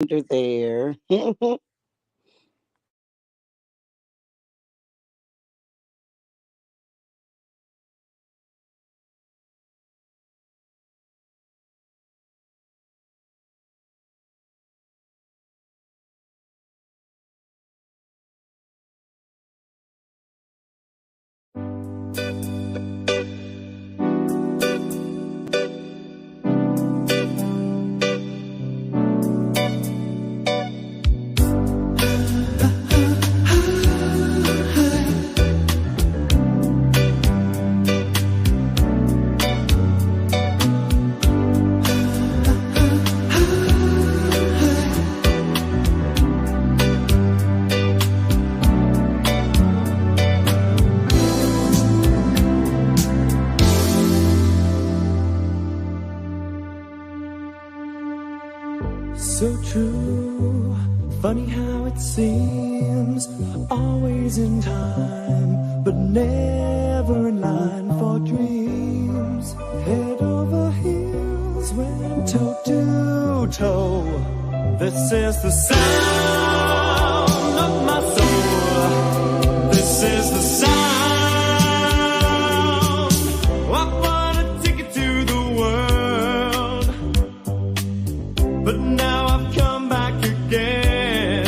under there. So true, funny how it seems, always in time, but never in line for dreams. Head over heels, went toe to toe. This is the sound of my soul. This is the sound. I want a ticket to the world, but now I've come back again.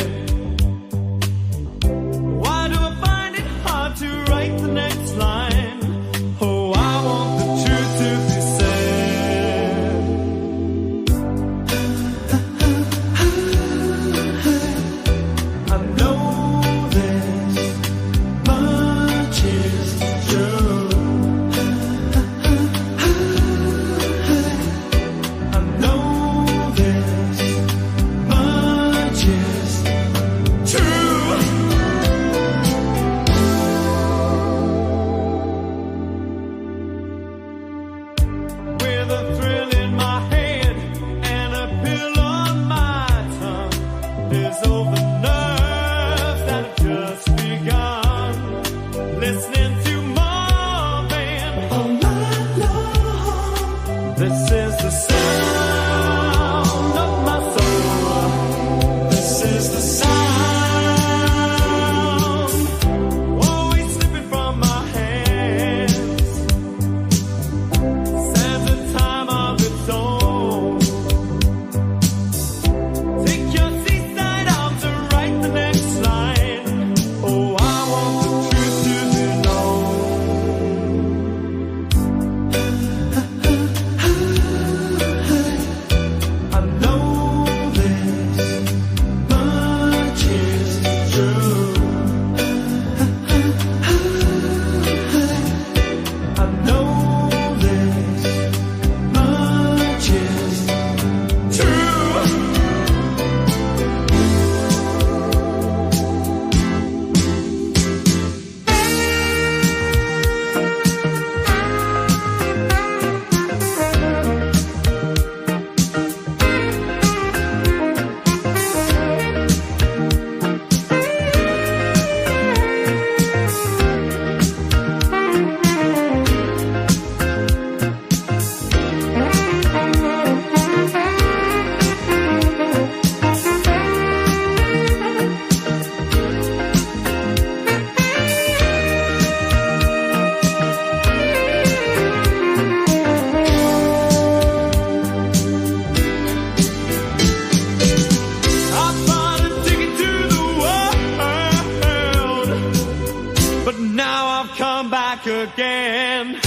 Why do I find it hard to write the next line? Oh, I want the truth to be said. I know this much is true. I know this much is true. With a thrill in my head and a pill on my tongue, there's over nerves that have just begun. Listening to Marvin all night long. This is the sound of my soul. This is the sound, always slipping from my hands. Says a time of its own. Take your seaside out to write the next line. Oh, I want the truth to be known. I know this much is true. I know this much is true. I bought a ticket to the world, but now I've come back again.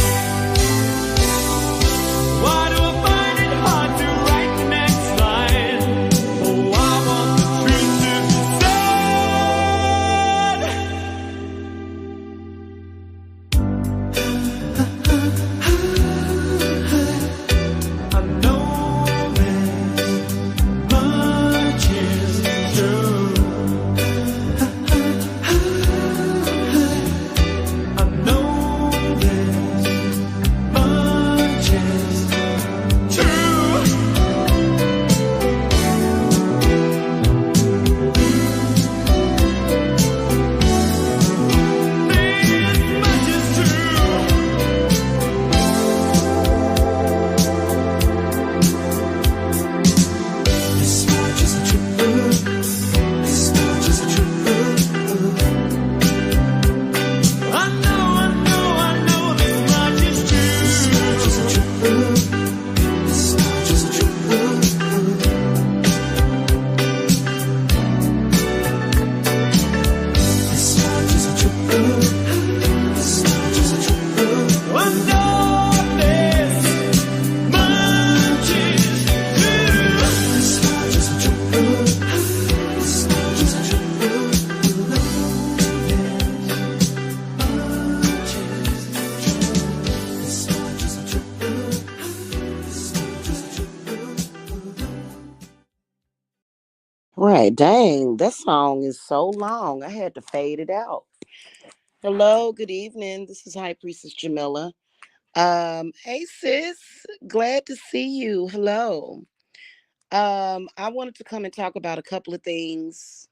Why do I find it hard to write the next line? Oh, I want the truth to be said. I know this much is true. I know this Right, dang, that song is so long. I had to fade it out. Hello, good evening. This is High Priestess Jamila. Hey sis, glad to see you. Hello. I wanted to come and talk about a couple of things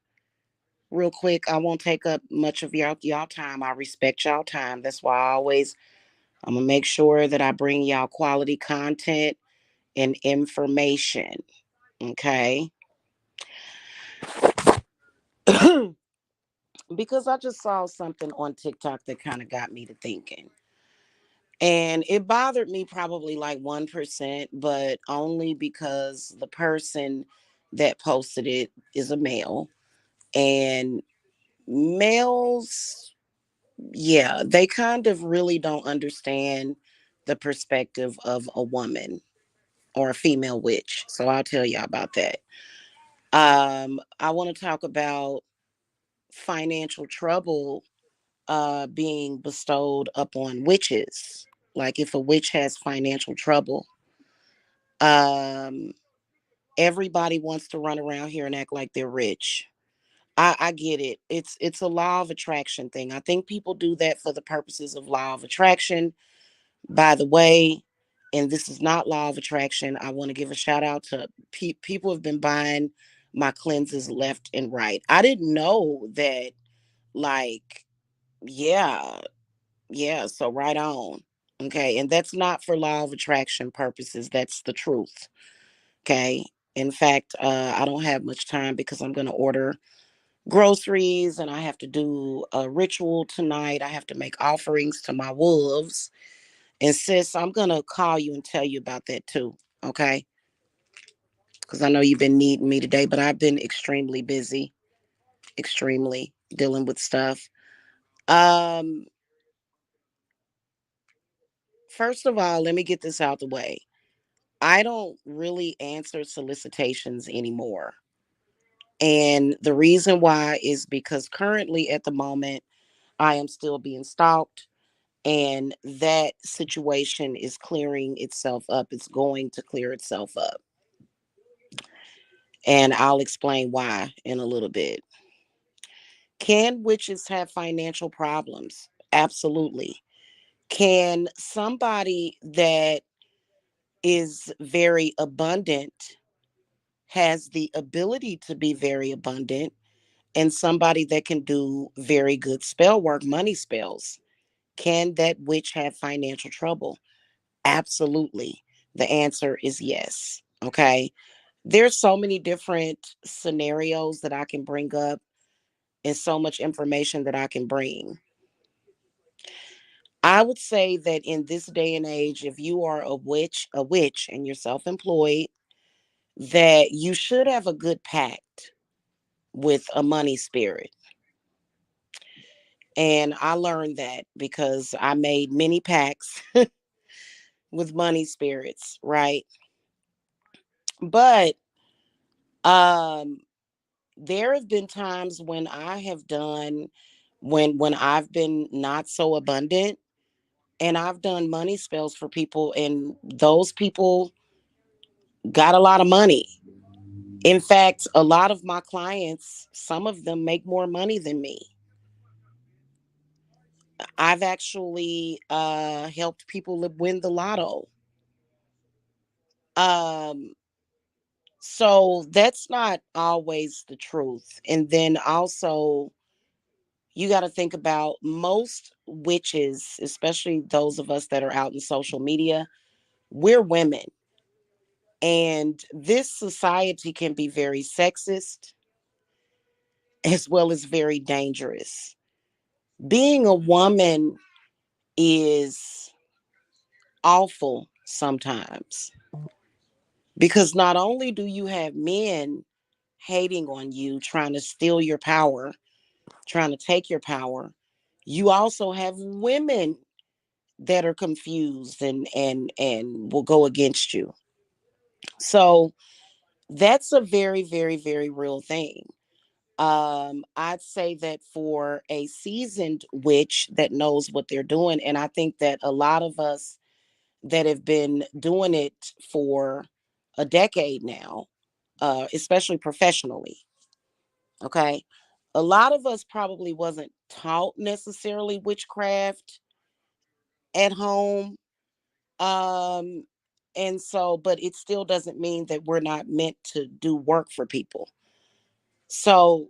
real quick. I won't take up much of y'all time. I respect y'all time. That's why I'm gonna make sure that I bring y'all quality content and information. Okay. Because I just saw something on TikTok that kind of got me to thinking. And it bothered me probably like 1%, but only because the person that posted it is a male. And males, yeah, they kind of really don't understand the perspective of a woman or a female witch. So I'll tell y'all about that. I want to talk about financial trouble being bestowed upon witches. Like if a witch has financial trouble, um, everybody wants to run around here and act like they're rich. I get it. It's a law of attraction thing. I think people do that for the purposes of law of attraction. By the way, and this is not law of attraction. I want to give a shout out to people who have been buying my cleanses left and right. I didn't know that. Like, yeah, yeah. So right on. Okay, and that's not for law of attraction purposes. That's the truth. Okay. In fact, I don't have much time because I'm going to order groceries and I have to do a ritual tonight. I have to make offerings to my wolves. And sis, I'm going to call you and tell you about that too. Okay. Because I know you've been needing me today, but I've been extremely busy, extremely dealing with stuff. Um, First of all, let me get this out the way. I don't really answer solicitations anymore. And the reason why is because currently at the moment, I am still being stalked, and that situation is clearing itself up. It's going to clear itself up. And I'll explain why in a little bit. Can witches have financial problems? Absolutely. Can somebody that is very abundant, has the ability to be very abundant, and somebody that can do very good spell work, money spells, can that witch have financial trouble? Absolutely. The answer is yes. Okay. There's so many different scenarios that I can bring up and so much information that I can bring. I would say that in this day and age, if you are a witch and you're self-employed, that you should have a good pact with a money spirit. And I learned that because I made many pacts with money spirits, right? But um there have been times when I have done when I've been not so abundant and I've done money spells for people and those people got a lot of money. In fact, a lot of my clients, some of them make more money than me. I've actually helped people win the lotto. Um so that's not always the truth. And then also you got to think about most witches, especially those of us that are out in social media, we're women. And this society can be very sexist as well as very dangerous. Being a woman is awful sometimes because not only do you have men hating on you, trying to steal your power, trying to take your power, you also have women that are confused and will go against you. So that's a very very real thing. I'd say that for a seasoned witch that knows what they're doing, and I think that a lot of us that have been doing it for a decade now, especially professionally. Okay. A lot of us probably wasn't taught necessarily witchcraft at home. Um, and so, but it still doesn't mean that we're not meant to do work for people. So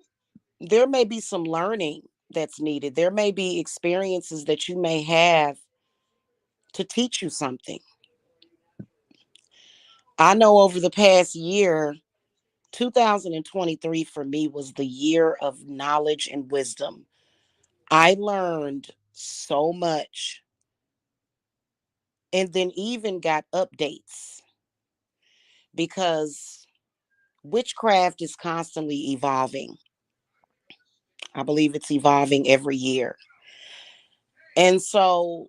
there may be some learning that's needed. There may be experiences that you may have to teach you something. I know over the past year, 2023 for me was the year of knowledge and wisdom. I learned so much and then even got updates because witchcraft is constantly evolving. I believe it's evolving every year. And so,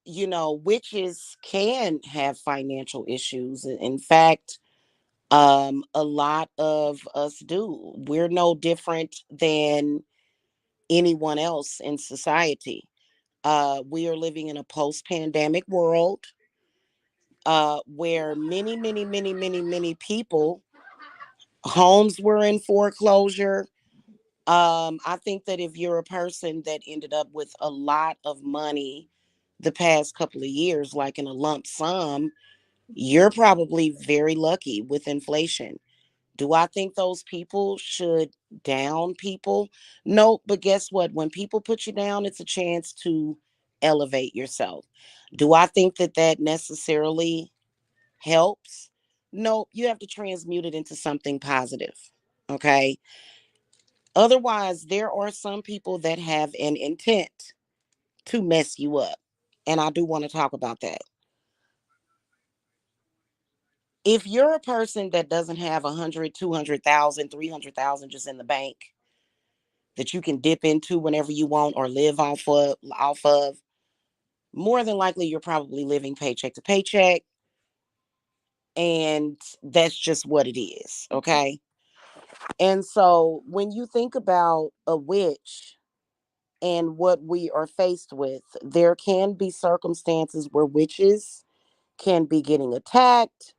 witches can have financial issues. In fact, a lot of us do. We're no different than anyone else in society. We are living in a post-pandemic world where many, many, many, many, many people, homes were in foreclosure. I think that if you're a person that ended up with a lot of money the past couple of years, like in a lump sum, you're probably very lucky with inflation. Do I think those people should down people? No, but guess what? When people put you down, it's a chance to elevate yourself. Do I think that that necessarily helps? No, you have to transmute it into something positive. Okay. Otherwise, there are some people that have an intent to mess you up. And I do want to talk about that. If you're a person that doesn't have 100, 200,000, 300,000 just in the bank that you can dip into whenever you want or live off of, more than likely you're probably living paycheck to paycheck, and that's just what it is, okay? And so when you think about a witch and what we are faced with, there can be circumstances where witches can be getting attacked,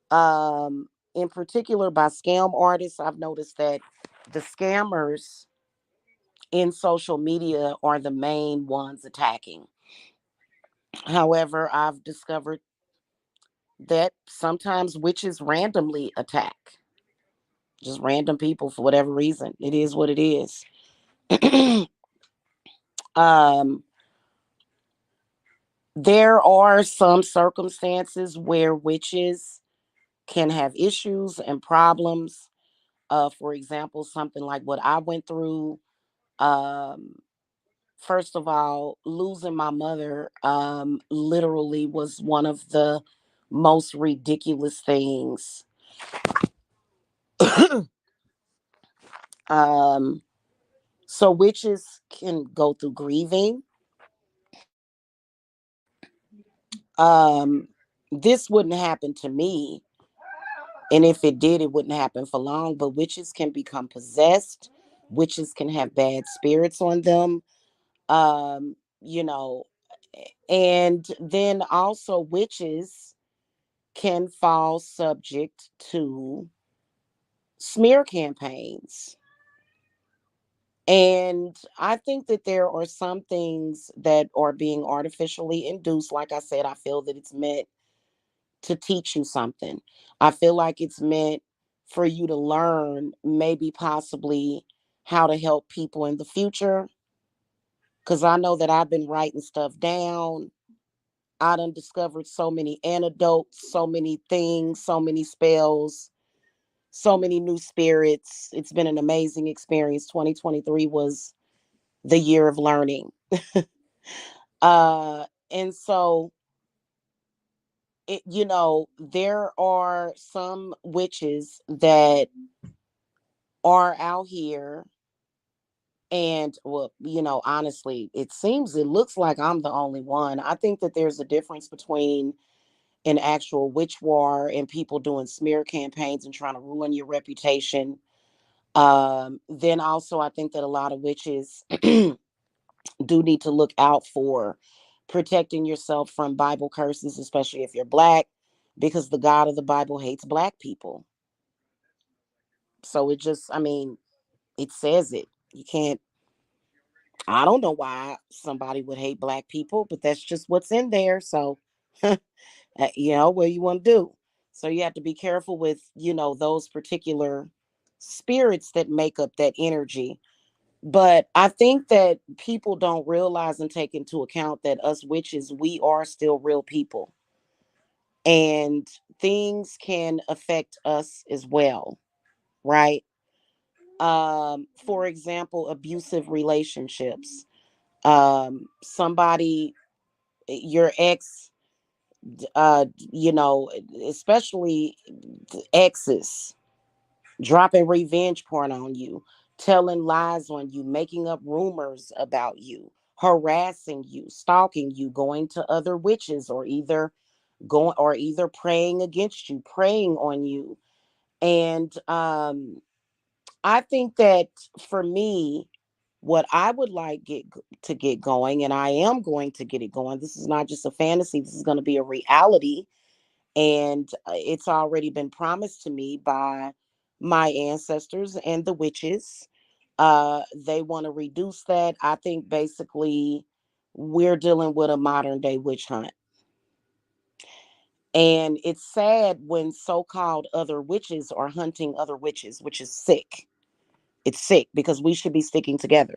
in particular by scam artists. I've noticed that the scammers in social media are the main ones attacking. However, I've discovered that sometimes witches randomly attack, just random people for whatever reason. It is what it is. um, there are some circumstances where witches can have issues and problems. For example, something like what I went through. Um, First of all, losing my mother literally was one of the most ridiculous things. um, so witches can go through grieving. Um, this wouldn't happen to me, and if it did, it wouldn't happen for long. But witches can become possessed. Witches can have bad spirits on them. Um, you know, and then also witches can fall subject to smear campaigns. And I think that there are some things that are being artificially induced. Like I said, I feel that it's meant to teach you something. I feel like it's meant for you to learn, maybe possibly how to help people in the future. Because I know that I've been writing stuff down. I done discovered so many antidotes, so many things, so many spells, so many new spirits. It's been an amazing experience. 2023 was the year of learning. And so there are some witches that are out here, and well, honestly, it looks like I'm the only one. I think that there's a difference between an actual witch war and people doing smear campaigns and trying to ruin your reputation. Then also, I think that a lot of witches do need to look out for protecting yourself from Bible curses, especially if you're black, because the God of the Bible hates black people. So it just, I mean, It says it. You can't. I don't know why somebody would hate black people, but that's just what's in there. So, what you want to do. So you have to be careful with, those particular spirits that make up that energy. But I think that people don't realize and take into account that us witches, we are still real people, and things can affect us as well, right? For example, abusive relationships. Somebody, your ex, especially exes, dropping revenge porn on you, telling lies on you, making up rumors about you, harassing you, stalking you, going to other witches, or either praying against you, preying on you. And I think that for me, what I would like to get going, and I am going to get it going. This is not just a fantasy. This is going to be a reality, and it's already been promised to me by my ancestors and the witches. They want to reduce that. I think basically we're dealing with a modern day witch hunt. And it's sad when so-called other witches are hunting other witches, which is sick. It's sick because we should be sticking together.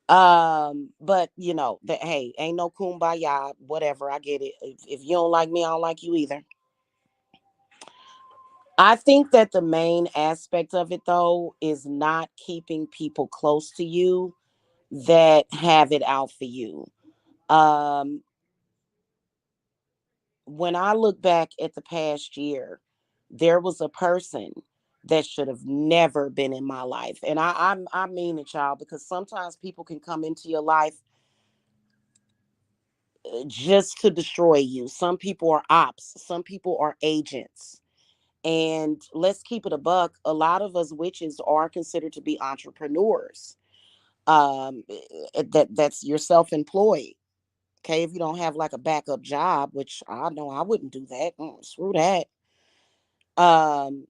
But that, hey, ain't no kumbaya, whatever. I get it. If you don't like me, I don't like you either. I think that the main aspect of it, though, is not keeping people close to you that have it out for you. Um, when I look back at the past year, there was a person that should have never been in my life, and I mean it, y'all, because sometimes people can come into your life just to destroy you. Some people are ops, some people are agents. And let's keep it a buck. A lot of us witches are considered to be entrepreneurs. That's you're self-employed. Okay, if you don't have like a backup job, which I know I wouldn't do that. Screw that. Um,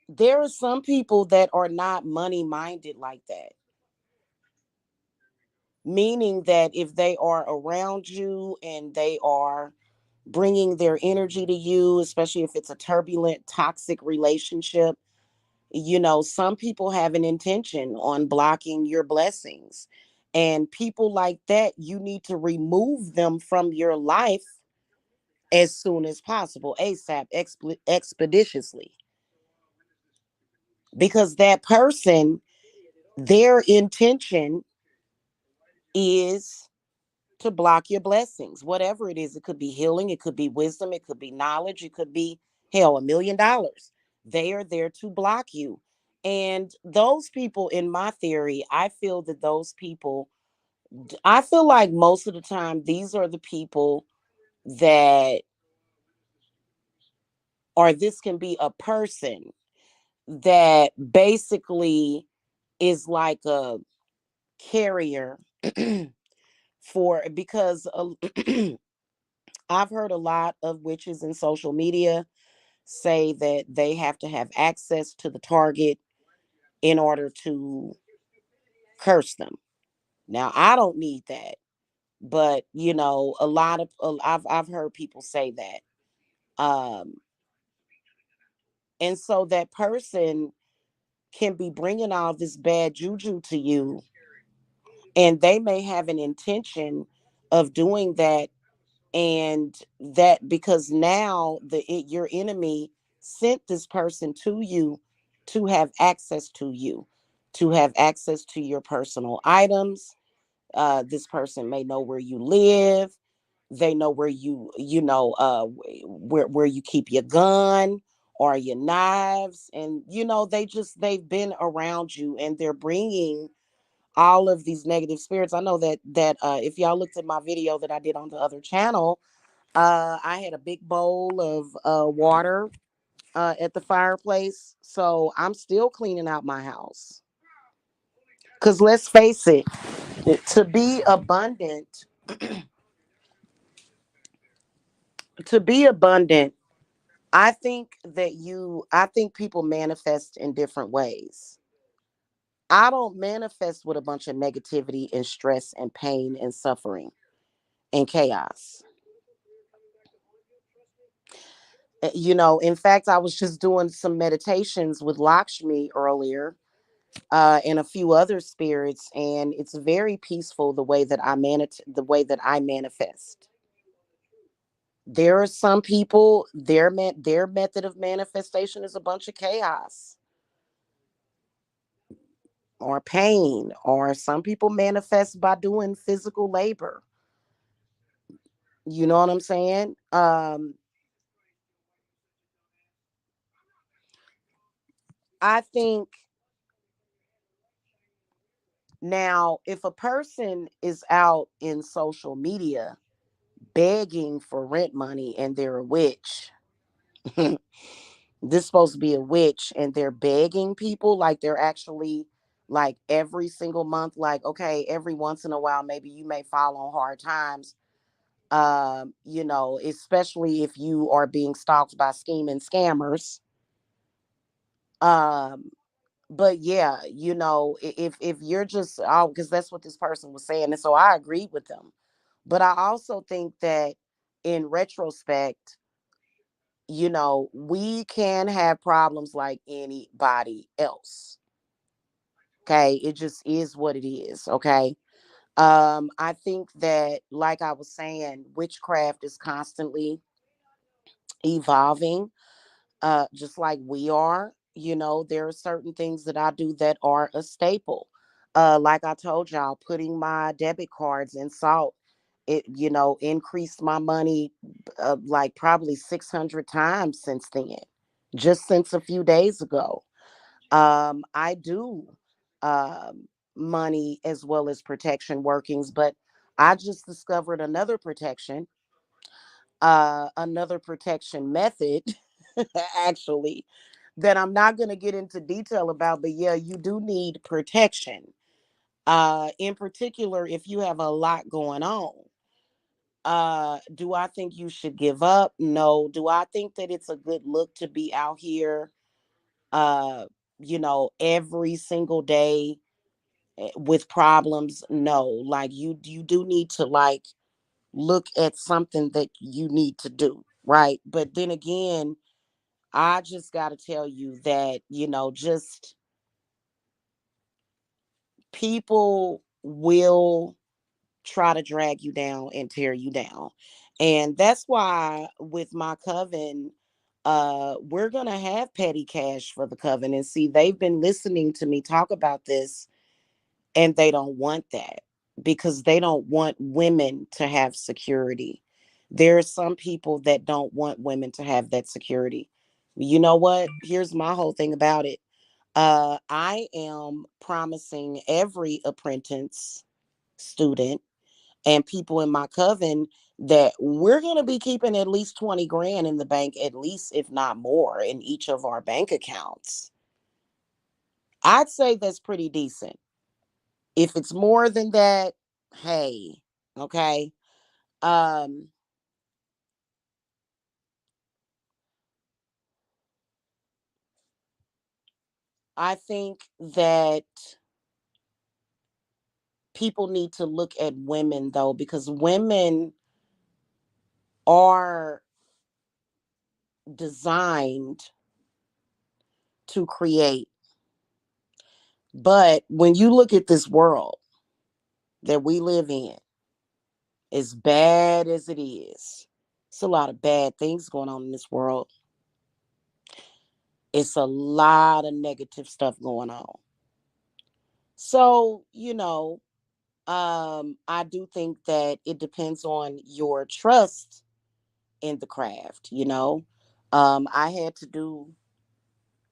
there are some people that are not money minded like that. Meaning that if they are around you and they are bringing their energy to you, especially if it's a turbulent, toxic relationship, some people have an intention on blocking your blessings. And people like that, you need to remove them from your life as soon as possible, ASAP, expeditiously. Because that person, their intention is to block your blessings, whatever it is. It could be healing, it could be wisdom, it could be knowledge, it could be, hell, $1 million. They are there to block you. And those people, in my theory, I feel that those people, I feel like most of the time, these are the people that, or this can be a person that basically is like a carrier because I've heard a lot of witches in social media say that they have to have access to the target in order to curse them. Now, I don't need that, but a lot of I've heard people say that. Um, and so that person can be bringing all this bad juju to you, and they may have an intention of doing that, and that because now your enemy sent this person to you to have access to you, to have access to your personal items. This person may know where you live. They know where where you keep your gun or your knives, and they've been around you, and they're bringing all of these negative spirits. I know that if y'all looked at my video that I did on the other channel, I had a big bowl of water at the fireplace. So I'm still cleaning out my house. Because let's face it, to be abundant, to be abundant, I think people manifest in different ways. I don't manifest with a bunch of negativity and stress and pain and suffering and chaos. In fact, I was just doing some meditations with Lakshmi earlier, and a few other spirits, and it's very peaceful the way that I manifest. There are some people their method of manifestation is a bunch of chaos or pain, or some people manifest by doing physical labor. You know what I'm saying? I think now, if a person is out in social media begging for rent money and they're a witch, this supposed to be a witch, and they're begging people like they're actually, like, every single month, like, okay, every once in a while maybe you may fall on hard times, especially if you are being stalked by scheming scammers. um but yeah, if you're just, oh, because that's what this person was saying, and so I agreed with them. But I also think that in retrospect, we can have problems like anybody else. Okay, it just is what it is. Okay. I think that, like I was saying, witchcraft is constantly evolving, just like we are. There are certain things that I do that are a staple. Like I told y'all, putting my debit cards in salt, it, increased my money, like probably 600 times since then, just since a few days ago. I do, money as well as protection workings, but I just discovered another protection method, actually, that I'm not going to get into detail about. But yeah, you do need protection, in particular if you have a lot going on. Do I think you should give up? No. Do I think that it's a good look to be out here, uh every single day, with problems? No. Like, you do need to, like, look at something that you need to do, right? But then again, I just got to tell you that, just people will try to drag you down and tear you down. And that's why with my coven, we're going to have petty cash for the coven. And see, they've been listening to me talk about this, and they don't want that, because they don't want women to have security. There are some people that don't want women to have that security. You know what? Here's my whole thing about it. I am promising every apprentice, student, and people in my coven that we're going to be keeping at least 20 grand in the bank, at least, if not more, in each of our bank accounts. I'd say that's pretty decent. If it's more than that, hey, okay. Um, I think that people need to look at women, though, because women are designed to create. But when you look at this world that we live in, as bad as it is, it's a lot of bad things going on in this world. It's a lot of negative stuff going on. So, I do think that it depends on your trust in the craft. I had to do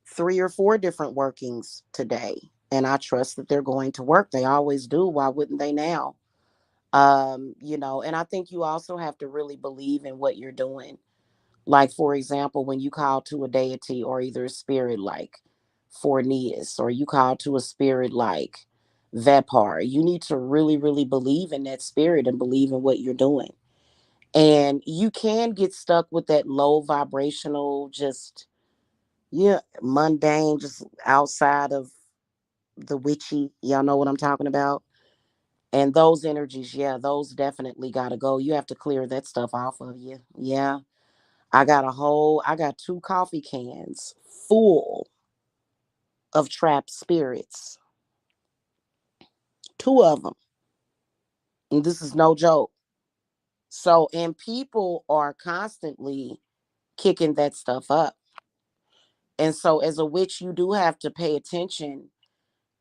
3 or 4 different workings today, and I trust that they're going to work. They always do. Why wouldn't they now? And I think you also have to really believe in what you're doing. Like, for example, when you call to a deity or either a spirit like Forneus, or you call to a spirit like Vepar, you need to really, really believe in that spirit and believe in what you're doing. And you can get stuck with that low vibrational, just, yeah, mundane, just outside of the witchy. Y'all know what I'm talking about. And those energies, yeah, those definitely got to go. You have to clear that stuff off of you. Yeah. I got two coffee cans full of trapped spirits, two of them. And this is no joke. So, and people are constantly kicking that stuff up. And so, as a witch, you do have to pay attention,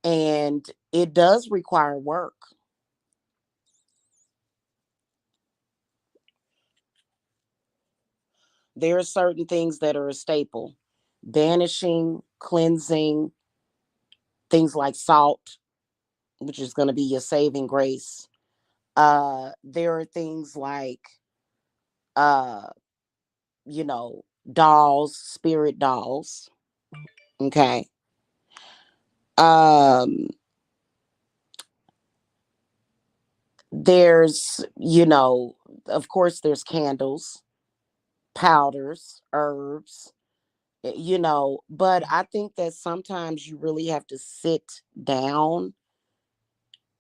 and it does require work. There are certain things that are a staple: banishing, cleansing, things like salt, which is going to be your saving grace. There are things like, uh, you know, dolls, spirit dolls. Okay. Um, there's, of course, there's candles, powders, herbs, but I think that sometimes you really have to sit down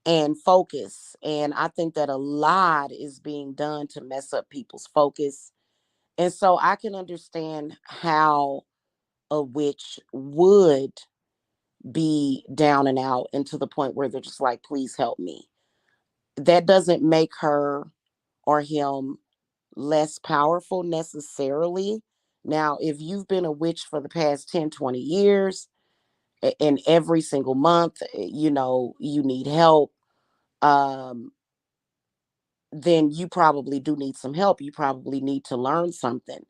and focus. And I think that a lot is being done to mess up people's focus. And so I can understand how a witch would be down and out, and to the point where they're just like, please help me. That doesn't make her or him less powerful necessarily. Now, if you've been a witch for the past 10, 20 years, and every single month, you need help, um, then you probably do need some help. You probably need to learn something.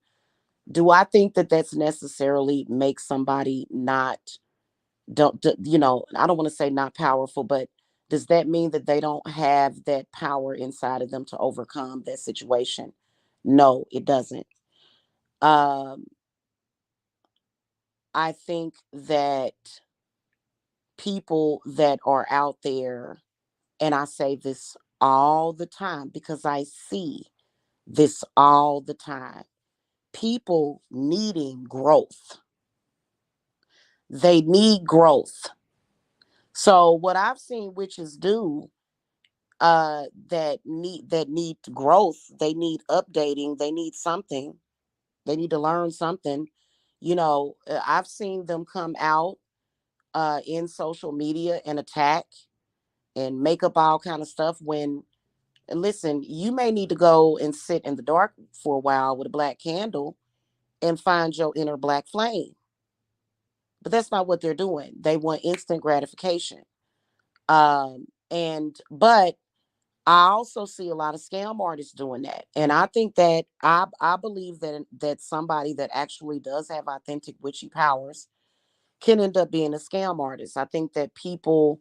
Do I think that that's necessarily makes somebody not, I don't want to say not powerful, but does that mean that they don't have that power inside of them to overcome that situation? No, it doesn't. Um, I think that people that are out there, and I say this all the time because I see this all the time, people needing growth. They need growth. So what I've seen witches do, that need growth, they need updating, they need something, they need to learn something. I've seen them come out in social media and attack and make up all kind of stuff when, listen, you may need to go and sit in the dark for a while with a black candle and find your inner black flame. But that's not what they're doing. They want instant gratification. And but I also see a lot of scam artists doing that. And I think that I believe that somebody that actually does have authentic witchy powers can end up being a scam artist. I think that people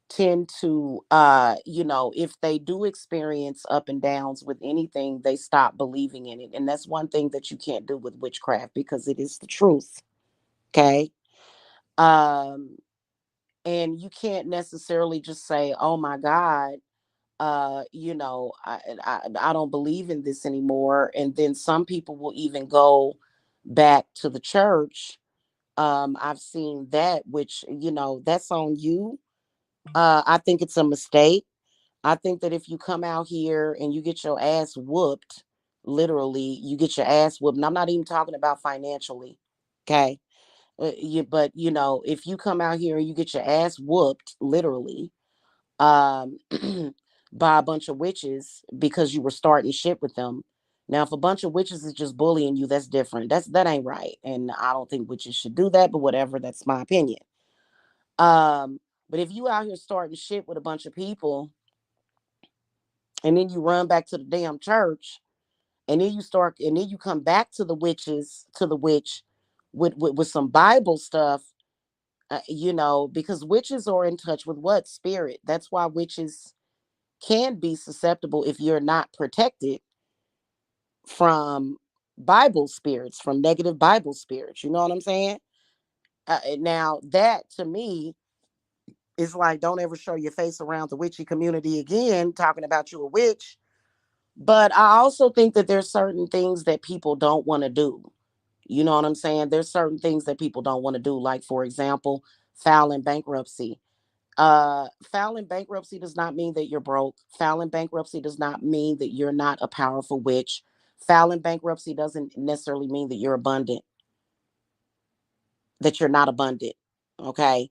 tend to, if they do experience up and downs with anything, they stop believing in it. And that's one thing that you can't do with witchcraft, because it is the truth. Okay. Um, and you can't necessarily just say, oh my God, I don't believe in this anymore. And then some people will even go back to the church. I've seen that, which, that's on you. I think it's a mistake. I think that if you come out here and you get your ass whooped, literally, you get your ass whooped. And I'm not even talking about financially. Okay. But if you come out here and you get your ass whooped, literally, um, by a bunch of witches because you were starting shit with them. Now, if a bunch of witches is just bullying you, that's different. That ain't right, and I don't think witches should do that. But whatever, that's my opinion. Um, but if you out here starting shit with a bunch of people, and then you run back to the damn church, and then you come back to the witch with some Bible stuff, because witches are in touch with what spirit. That's why witches can be susceptible if you're not protected from Bible spirits, from negative Bible spirits. You know what I'm saying? Now, that to me is like, don't ever show your face around the witchy community again, talking about you a witch. But I also think that there's certain things that people don't want to do. You know what I'm saying? There's certain things that people don't want to do. Like, for example, filing bankruptcy. Filing bankruptcy does not mean that you're broke. Filing bankruptcy does not mean that you're not a powerful witch. Filing bankruptcy doesn't necessarily mean that you're abundant, that you're not abundant. Okay.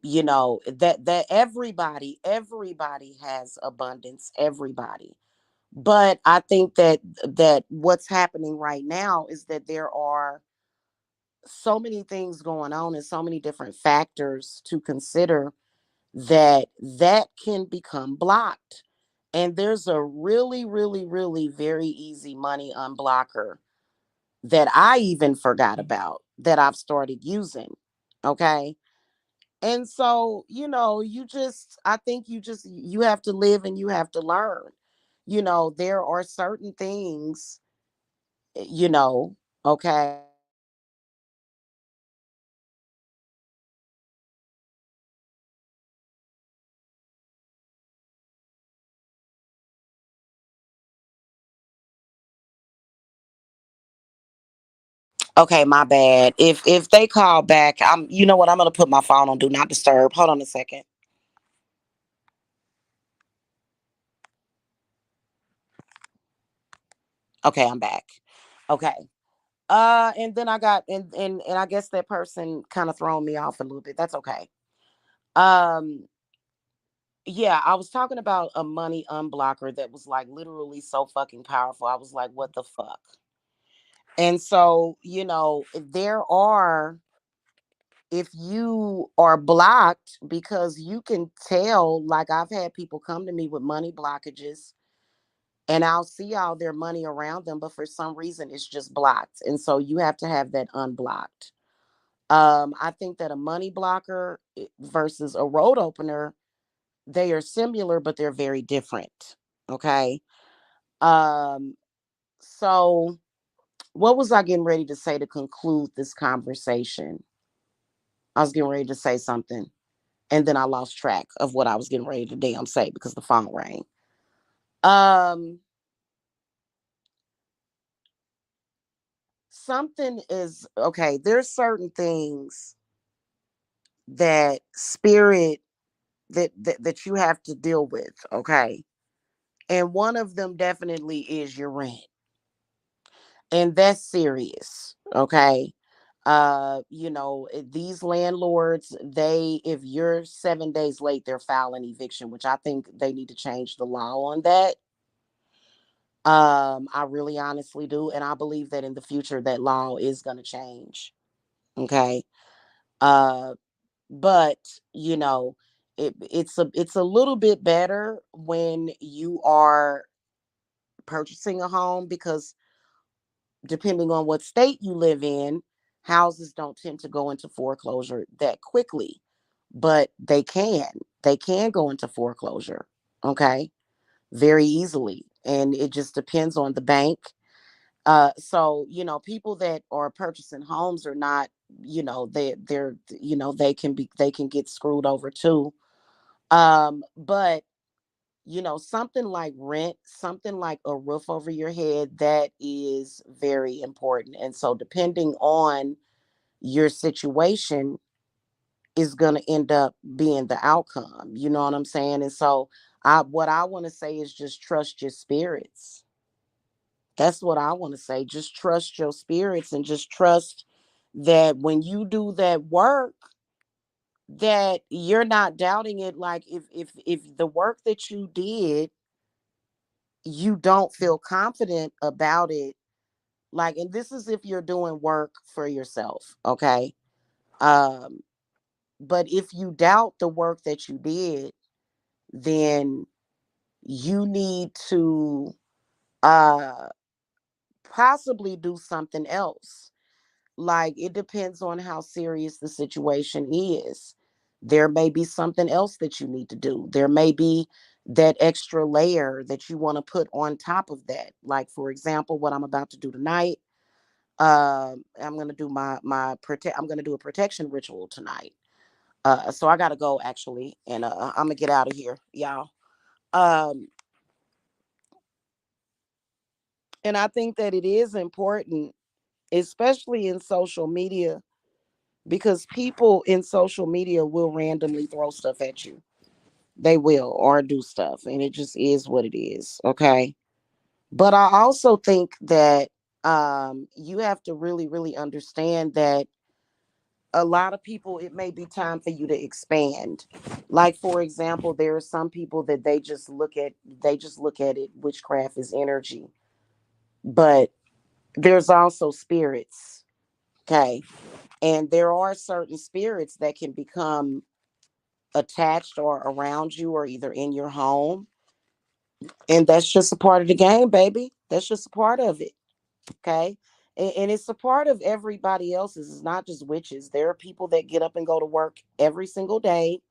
You know, that everybody has abundance, everybody. But I think that what's happening right now is that there are so many things going on and so many different factors to consider that can become blocked. And there's a really, really, really very easy money unblocker that I even forgot about that I've started using. Okay. And so, I think you have to live and you have to learn. There are certain things, you know, okay. Okay, my bad. If they call back, you know what, I'm gonna put my phone on do not disturb. Hold on a second. Okay, I'm back. Okay. And then I got and I guess that person kind of thrown me off a little bit. That's okay. Um, yeah, I was talking about a money unblocker that was like literally so fucking powerful. I was like, what the fuck? And so, there are, if you are blocked, because you can tell, like I've had people come to me with money blockages and I'll see all their money around them, but for some reason it's just blocked. And so you have to have that unblocked. I think that a money blocker versus a road opener, they are similar, but they're very different. Okay. Um, so what was I getting ready to say to conclude this conversation? I was getting ready to say something and then I lost track of what I was getting ready to damn say because the phone rang. Um, Something is okay. There's certain things that spirit that you have to deal with. Okay, and one of them definitely is your rent, and that's serious. Okay. These landlords, they, if you're 7 days late, they're filing eviction, which I think they need to change the law on that. I really honestly do, and I believe that in the future that law is going to change. Okay. uh but you know it's a little bit better when you are purchasing a home, because depending on what state you live in, houses don't tend to go into foreclosure that quickly, but they can go into foreclosure. Okay. Very easily, and it just depends on the bank. So people that are purchasing homes are not, they're they can get screwed over too. But something like rent, something like a roof over your head, that is very important. And so depending on your situation is going to end up being the outcome. You know what I'm saying? And so what I want to say is just trust your spirits. That's what I want to say. Just trust your spirits and just trust that when you do that work, that you're not doubting it. Like if the work that you did, you don't feel confident about it. Like, and this is if you're doing work for yourself, okay? Um, but if you doubt the work that you did, then you need to uh possibly do something else. Like, it depends on how serious the situation is. There may be something else that you need to do. There may be that extra layer that you want to put on top of that. Like, for example, what I'm about to do tonight. I'm gonna do I'm gonna do a protection ritual tonight. So I gotta go actually, and I'm gonna get out of here, y'all. Um, And I think that it is important, especially in social media, because people in social media will randomly throw stuff at you. They will, or do stuff, and it just is what it is. Okay. But I also think that you have to really, really understand that a lot of people, it may be time for you to expand. Like, for example, there are some people that they just look at it, witchcraft is energy. But there's also spirits. Okay. And there are certain spirits that can become attached or around you or either in your home. And that's just a part of the game, baby. That's just a part of it. Okay. And it's a part of everybody else's. It's not just witches. There are people that get up and go to work every single day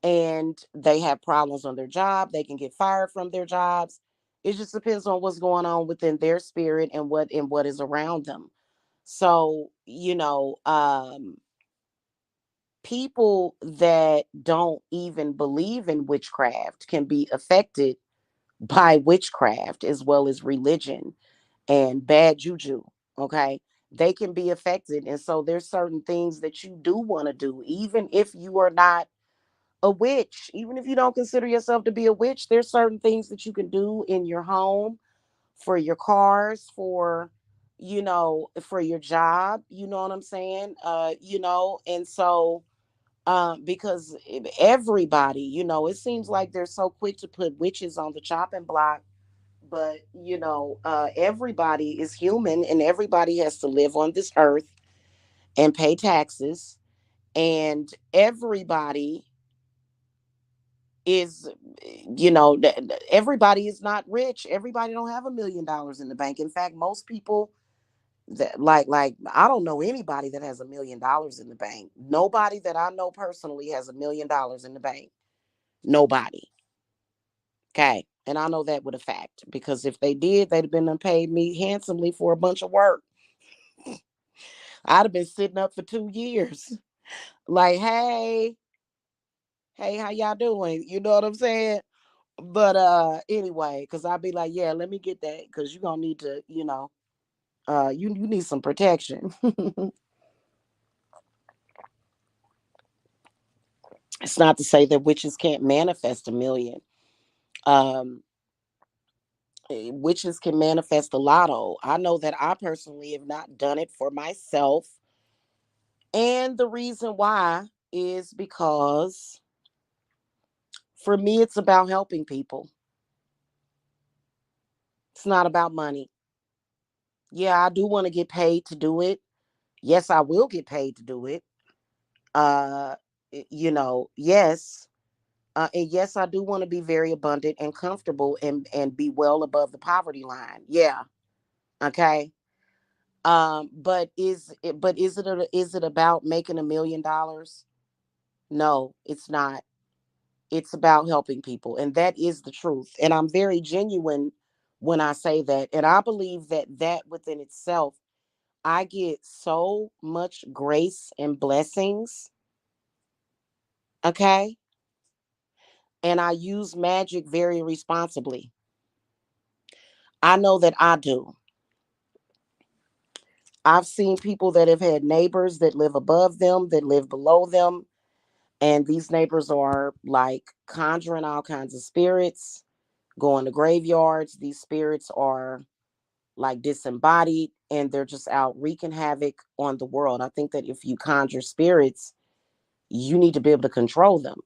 and they have problems on their job. They can get fired from their jobs. It just depends on what's going on within their spirit and what is around them. So, people that don't even believe in witchcraft can be affected by witchcraft as well as religion and bad juju. Okay. They can be affected. And so there's certain things that you do want to do, even if you are not a witch, even if you don't consider yourself to be a witch, there's certain things that you can do in your home, for your cars, for your job, you know what I'm saying? And so because everybody, it seems like they're so quick to put witches on the chopping block, but everybody is human and everybody has to live on this earth and pay taxes, and everybody is everybody is not rich. Everybody don't have $1 million in the bank. In fact, most people that I don't know anybody that has $1 million in the bank. Nobody that I know personally has $1 million in the bank. Nobody. Okay. And I know that with a fact, because if they did, they'd have been done paid me handsomely for a bunch of work. I'd have been sitting up for 2 years. Like, hey, how y'all doing? You know what I'm saying? But anyway, because I'd be like, yeah, let me get that, because you're gonna need to, you need some protection. It's not to say that witches can't manifest a million. Um, Witches can manifest a lotto. I know that I personally have not done it for myself. And the reason why is because for me, it's about helping people. It's not about money. Yeah, I do want to get paid to do it. Yes, I will get paid to do it. Uh, yes. And yes, I do want to be very abundant and comfortable and be well above the poverty line. Yeah. Okay. But is it about making $1 million? No, it's not. It's about helping people, and that is the truth. And I'm very genuine when I say that. And I believe that within itself, I get so much grace and blessings. Okay. And I use magic very responsibly. I know that I do. I've seen people that have had neighbors that live above them, that live below them, and these neighbors are like conjuring all kinds of spirits, going to graveyards. These spirits are like disembodied and they're just out wreaking havoc on the world. I think that if you conjure spirits, you need to be able to control them.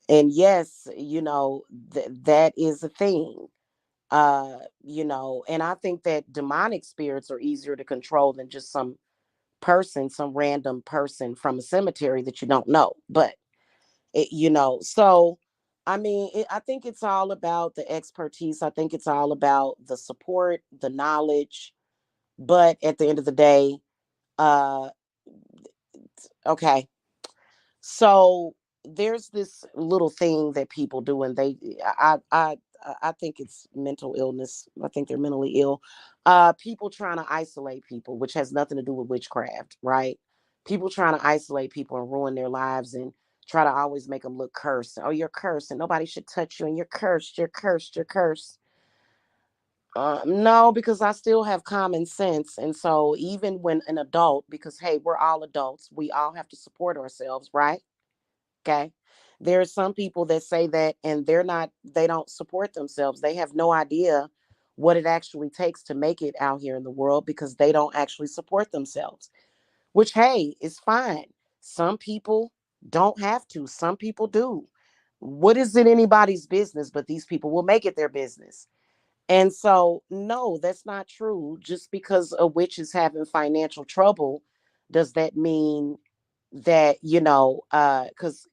And yes, that is a thing. And I think that demonic spirits are easier to control than just some random person from a cemetery that you don't know. But so I mean, I think it's all about the expertise. I think it's all about the support, the knowledge. But at the end of the day, uh, okay. So there's this little thing that people do, and I think it's mental illness. I think they're mentally ill. People trying to isolate people, which has nothing to do with witchcraft, right? People trying to isolate people and ruin their lives and try to always make them look cursed. Oh, you're cursed, and nobody should touch you, and you're cursed. You're cursed. You're cursed. No, because I still have common sense. And so even when an adult, because hey, we're all adults, we all have to support ourselves, right? Okay. There are some people that say that and they don't support themselves. They have no idea what it actually takes to make it out here in the world because they don't actually support themselves, which, hey, is fine. Some people don't have to, some people do. What is it anybody's business? But these people will make it their business. And so, no, that's not true. Just because a witch is having financial trouble, does that mean that, because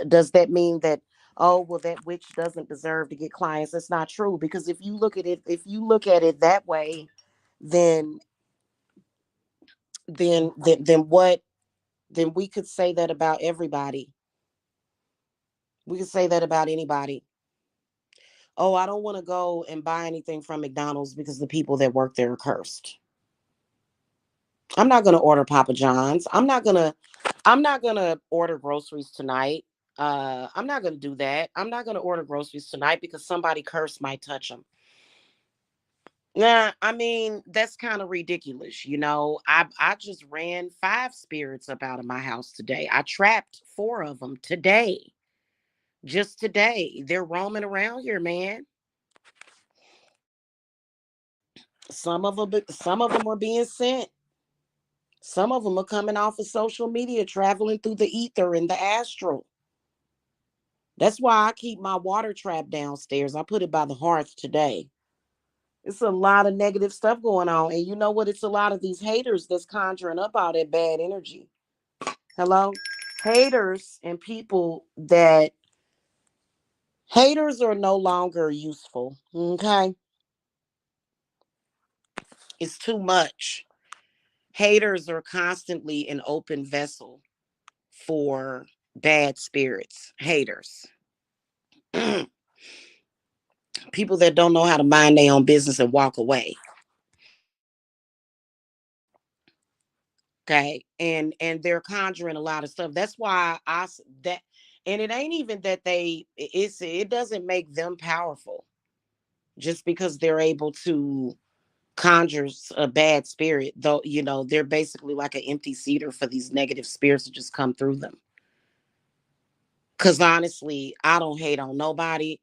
does that mean that, oh, well, that witch doesn't deserve to get clients? That's not true. Because if you look at it that way, then, then what? Then we could say that about everybody. We could say that about anybody. Oh, I don't want to go and buy anything from McDonald's because the people that work there are cursed. I'm not gonna order Papa John's. I'm not gonna order groceries tonight. I'm not gonna do that. I'm not gonna order groceries tonight because somebody cursed might touch them. Nah, I mean that's kind of ridiculous. I just ran 5 spirits up out of my house today. I trapped 4 of them today. Just today, they're roaming around here, man. Some of them are being sent. Some of them are coming off of social media, traveling through the ether and the astral. That's why I keep my water trap downstairs. I put it by the hearth today. It's a lot of negative stuff going on. And you know what? It's a lot of these haters that's conjuring up all that bad energy. Hello? Haters and people that haters are no longer useful. Okay? It's too much. Haters are constantly an open vessel for bad spirits. Haters. People that don't know how to mind their own business and walk away. Okay, and they're conjuring a lot of stuff. That's why that, and it ain't even that it doesn't make them powerful just because they're able to conjure a bad spirit, though. They're basically like an empty cedar for these negative spirits to just come through them. Because honestly, I don't hate on nobody.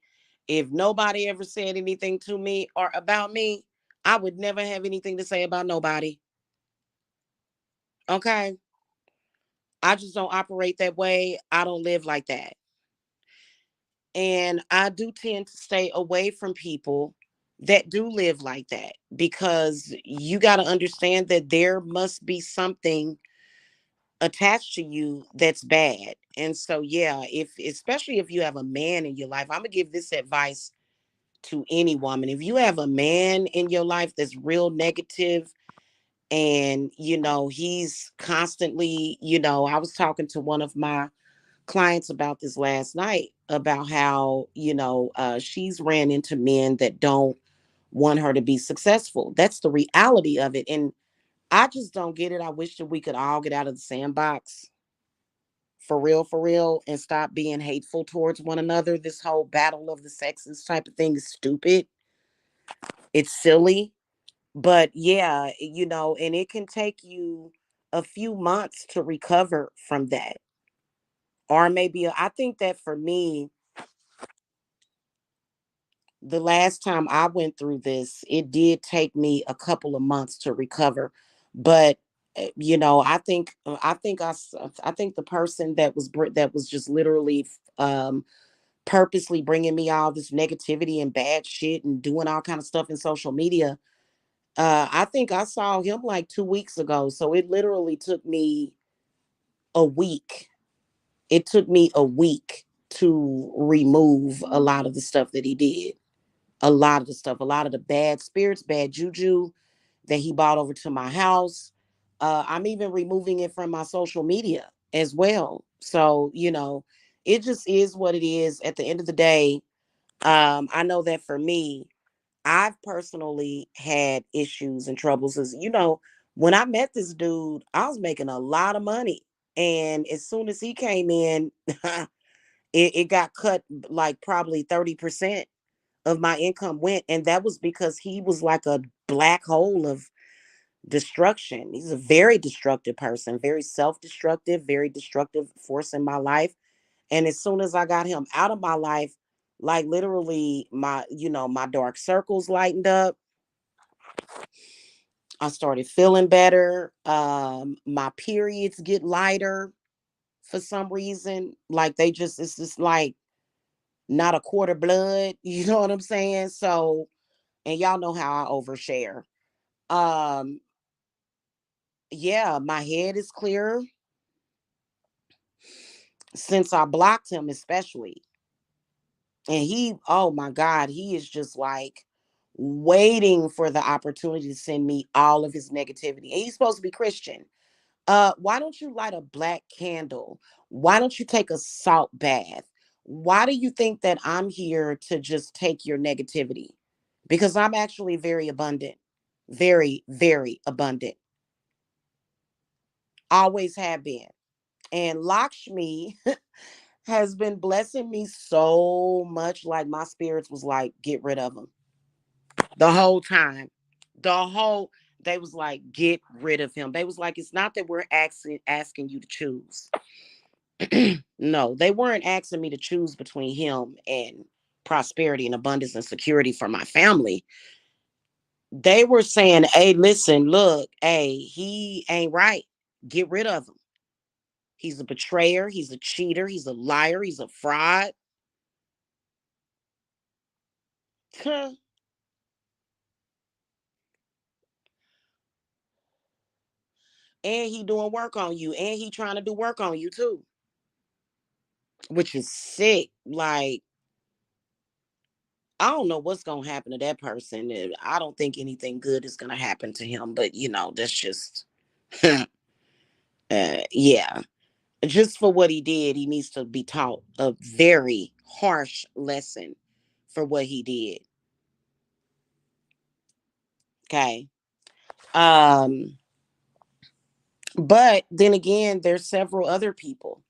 If nobody ever said anything to me or about me, I would never have anything to say about nobody. Okay, I just don't operate that way. I don't live like that. And I do tend to stay away from people that do live like that because you got to understand that there must be something attached to you that's bad. And so, yeah, if especially if you have a man in your life, I'm going to give this advice to any woman. If you have a man in your life that's real negative and, he's constantly, I was talking to one of my clients about this last night about how she's ran into men that don't want her to be successful. That's the reality of it, and I just don't get it. I wish that we could all get out of the sandbox for real, and stop being hateful towards one another. This whole battle of the sexes type of thing is stupid. It's silly. But yeah, and it can take you a few months to recover from that, or maybe I think that for me, the last time I went through this, it did take me a couple of months to recover. But I think the person that was just literally purposely bringing me all this negativity and bad shit and doing all kind of stuff in social media. I think I saw him like 2 weeks ago. So it literally took me a week. It took me a week to remove a lot of the stuff that he did. A lot of the stuff, a lot of the bad spirits, bad juju that he brought over to my house. I'm even removing it from my social media as well. So, it just is what it is. At the end of the day, I know that for me, I've personally had issues and troubles. As when I met this dude, I was making a lot of money. And as soon as he came in, it got cut like probably 30%. of my income went. And that was because he was like a black hole of destruction. He's a very destructive person, very self-destructive, very destructive force in my life. And as soon as I got him out of my life, like literally my dark circles lightened up. I started feeling better. My periods get lighter for some reason. Like it's just like not a quarter blood. You know what I'm saying? So, and y'all know how I overshare. Um, yeah, my head is clearer since I blocked him, especially. And oh my God, he is just like waiting for the opportunity to send me all of his negativity. And he's supposed to be Christian. Why don't you light a black candle? Why don't you take a salt bath? Why do you think that I'm here to just take your negativity? Because I'm actually very abundant, very, very abundant. Always have been. And Lakshmi has been blessing me so much. Like my spirits was like, get rid of him the whole time. The whole they was like, get rid of him. They was like, it's not that we're asking you to choose. No, they weren't asking me to choose between him and prosperity and abundance and security for my family. They were saying, hey, listen, look, hey, he ain't right. Get rid of him. He's a betrayer. He's a cheater. He's a liar. He's a fraud. And he doing work on you. And he trying to do work on you too, which is sick. Like, I don't know what's gonna happen to that person. I don't think anything good is gonna happen to him. But that's just, yeah. Just for what he did, he needs to be taught a very harsh lesson for what he did. Okay. Um, but then again, there's several other people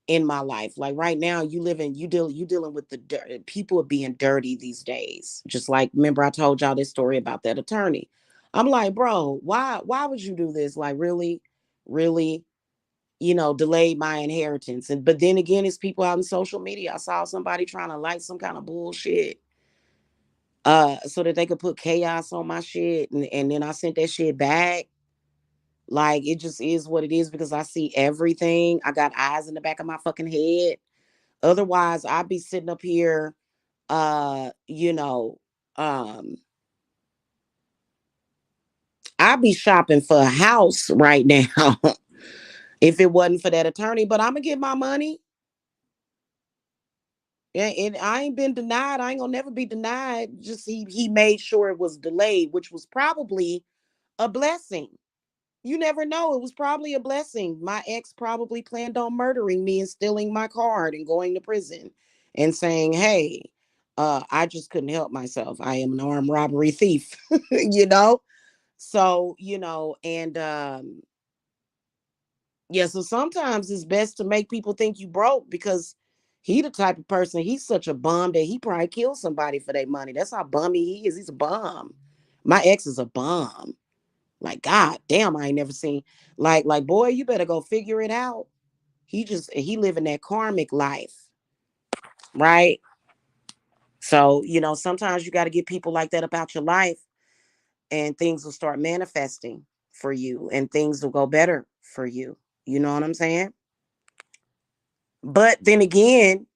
in my life. Like right now, you dealing with the people are being dirty these days. Just like remember I told y'all this story about that attorney. I'm like, bro, why would you do this? Like really, really, delayed my inheritance. And but then again, it's people out in social media. I saw somebody trying to light some kind of bullshit so that they could put chaos on my shit, and then I sent that shit back. Like it just is what it is because I see everything. I got eyes in the back of my fucking head. Otherwise, I'd be sitting up here, uh, you know, um, I'd be shopping for a house right now if it wasn't for that attorney. But I'm gonna get my money. And I ain't been denied. I ain't gonna never be denied. Just he made sure it was delayed, which was probably a blessing. You never know. It was probably a blessing. My ex probably planned on murdering me and stealing my card and going to prison and saying, hey, I just couldn't help myself. I am an armed robbery thief, you know? So, and yeah, so sometimes it's best to make people think you broke because he the type of person, he's such a bum that he probably killed somebody for their money. That's how bummy he is. He's a bum. My ex is a bum. Like, God damn, I ain't never seen like boy, you better go figure it out. He living that karmic life, right? So, sometimes you got to get people like that about your life and things will start manifesting for you and things will go better for you. You know what I'm saying? But then again,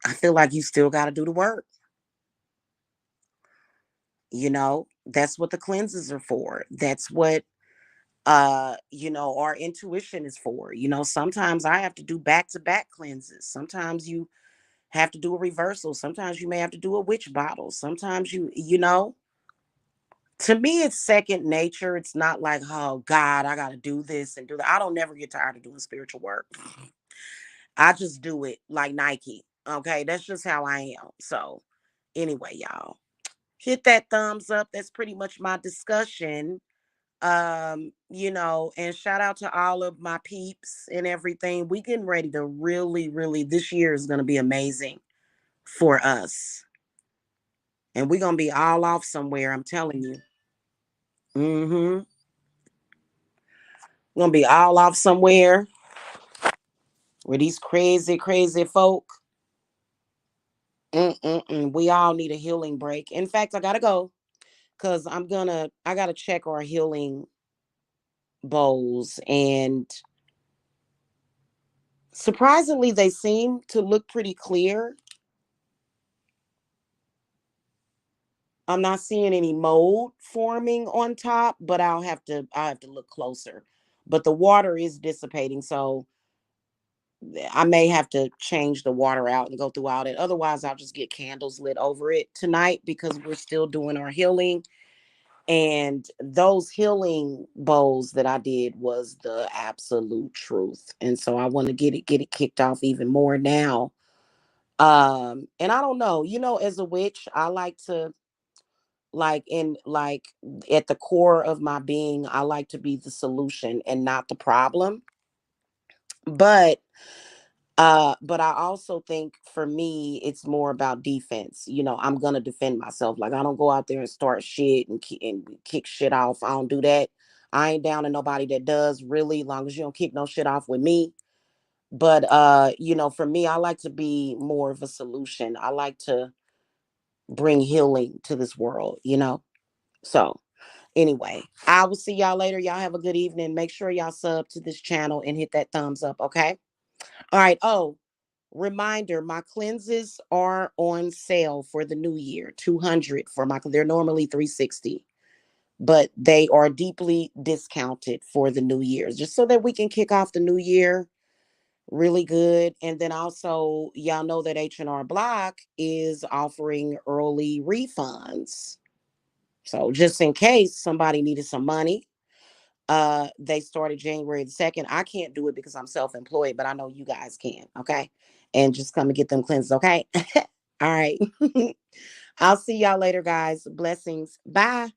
I feel like you still got to do the work. That's what the cleanses are for. That's what our intuition is for. Sometimes I have to do back-to-back cleanses. Sometimes you have to do a reversal. Sometimes you may have to do a witch bottle. Sometimes to me it's second nature. It's not like, oh God, I gotta do this and do that. I don't never get tired of doing spiritual work. I just do it like Nike. Okay, that's just how I am. So anyway, y'all, hit that thumbs up. That's pretty much my discussion. And shout out to all of my peeps and everything. We getting ready to really, really, this year is gonna be amazing for us. And we're gonna be all off somewhere, I'm telling you. Mm-hmm. We're gonna be all off somewhere where these crazy, crazy folk. Mm-mm-mm. We all need a healing break. In fact, I gotta go because I gotta check our healing bowls, and surprisingly, they seem to look pretty clear. I'm not seeing any mold forming on top, but I'll have to look closer. But the water is dissipating, so I may have to change the water out and go throughout it. Otherwise, I'll just get candles lit over it tonight because we're still doing our healing. And those healing bowls that I did was the absolute truth. And so I want to get it kicked off even more now. And I don't know, as a witch, I like to, like at the core of my being, I like to be the solution and not the problem. But but I also think for me it's more about defense. I'm gonna defend myself. Like, I don't go out there and start shit and kick shit off. I don't do that. I ain't down to nobody that does, really, long as you don't kick no shit off with me. But for me, I like to be more of a solution. I like to bring healing to this world. So anyway, I will see y'all later. Y'all have a good evening. Make sure y'all sub to this channel and hit that thumbs up, okay? All right. Oh, reminder, my cleanses are on sale for the new year. 200 for they're normally 360, but they are deeply discounted for the new year, just so that we can kick off the new year really good. And then also, y'all know that H&R Block is offering early refunds. So just in case somebody needed some money, they started January the 2nd. I can't do it because I'm self-employed, but I know you guys can, okay? And just come and get them cleanses, okay? All right. I'll see y'all later, guys. Blessings. Bye.